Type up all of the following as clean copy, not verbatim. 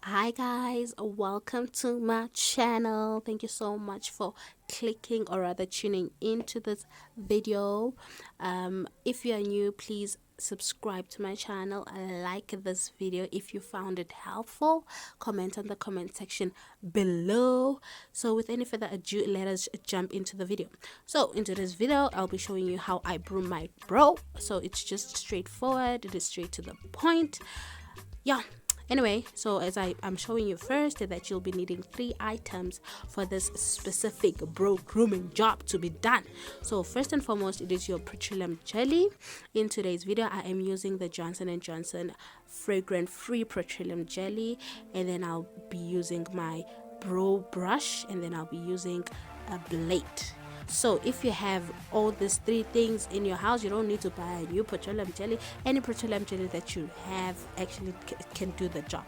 Hi guys, welcome to my channel. Thank you so much for clicking or rather tuning into this video. If you are new, please subscribe to my channel and like this video if you found it helpful. Comment on the comment section below. So with any further ado, let us jump into the video. So into this video, I'll be showing you how I broom my bro. So it's just straightforward, it is straight to the point. Yeah, anyway, so as I'm showing you first that you'll be needing 3 items for this specific bro grooming job to be done. So first and foremost, it is your petroleum jelly. In today's video, I am using the Johnson & Johnson fragrance free petroleum jelly, and then I'll be using my bro brush, and then I'll be using a blade. So if you have all these 3 things in your house, you don't need to buy a new petroleum jelly. Any petroleum jelly that you have actually can do the job.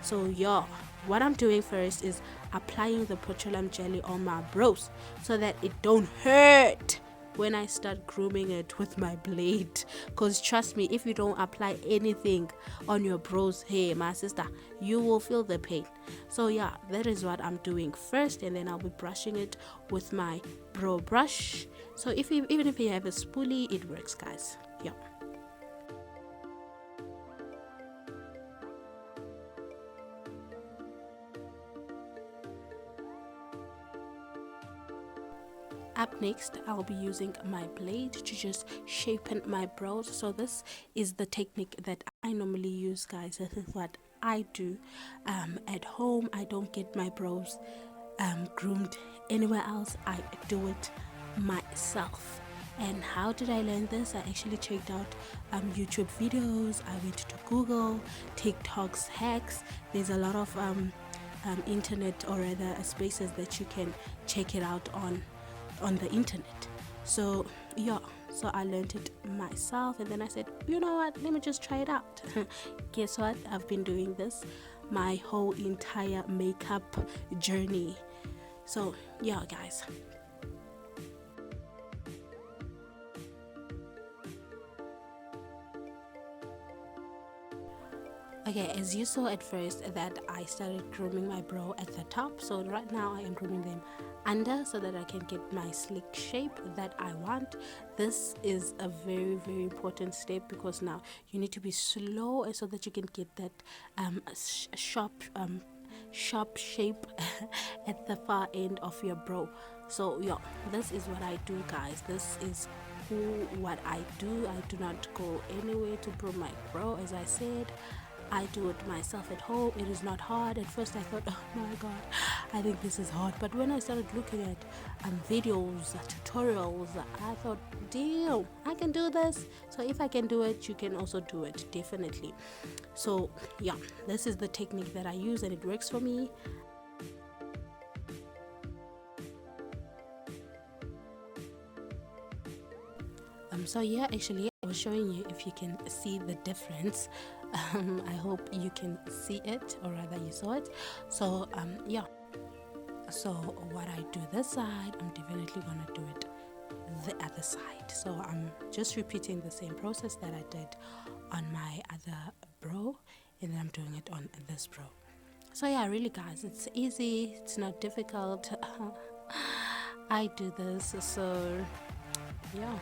So yeah, what I'm doing first is applying the petroleum jelly on my brows so that it don't hurt when I start grooming it with my blade. Because trust me, if you don't apply anything on your brows, hey my sister, you will feel the pain. So yeah, that is what I'm doing first, and then I'll be brushing it with my bro brush. So even if you have a spoolie, it works guys. Yeah. Up next, I'll be using my blade to just shapen my brows. So this is the technique that I normally use guys. This is what I do at home. I don't get my brows groomed anywhere else. I do it myself. And how did I learn this? I actually checked out YouTube videos. I went to Google, TikTok's hacks. There's a lot of internet or rather spaces that you can check it out on the internet. So yeah, so I learned it myself, and then I said, you know what, let me just try it out. Guess what, I've been doing this my whole entire makeup journey. So yeah guys. Okay, as you saw at first that I started grooming my brow at the top, so right now I am grooming them under so that I can get my slick shape that I want. This is a very important step because now you need to be slow so that you can get that sharp shape at the far end of your brow. So yeah, this is what I do guys. This is what I do. I do not go anywhere to groom my brow. As I said, I do it myself at home. It is not hard. At first I thought, oh my god, I think this is hard. But when I started looking at videos, tutorials, I thought, damn, I can do this. So if I can do it, you can also do it, definitely. So yeah, this is the technique that I use and it works for me. So yeah, actually I was showing you if you can see the difference. I hope you can see it, or rather you saw it. So yeah, so what I do this side, I'm definitely gonna do it the other side. So I'm just repeating the same process that I did on my other brow, and then I'm doing it on this brow. So yeah, really guys, it's easy, it's not difficult. I do this, so yeah.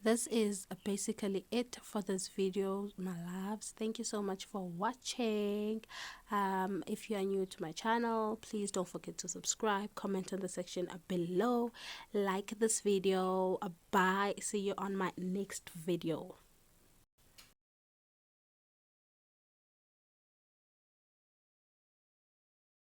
this is basically it for this video, my loves. Thank you so much for watching. If you are new to my channel, please don't forget to subscribe, comment in the section below, like this video. Bye, see you on my next video.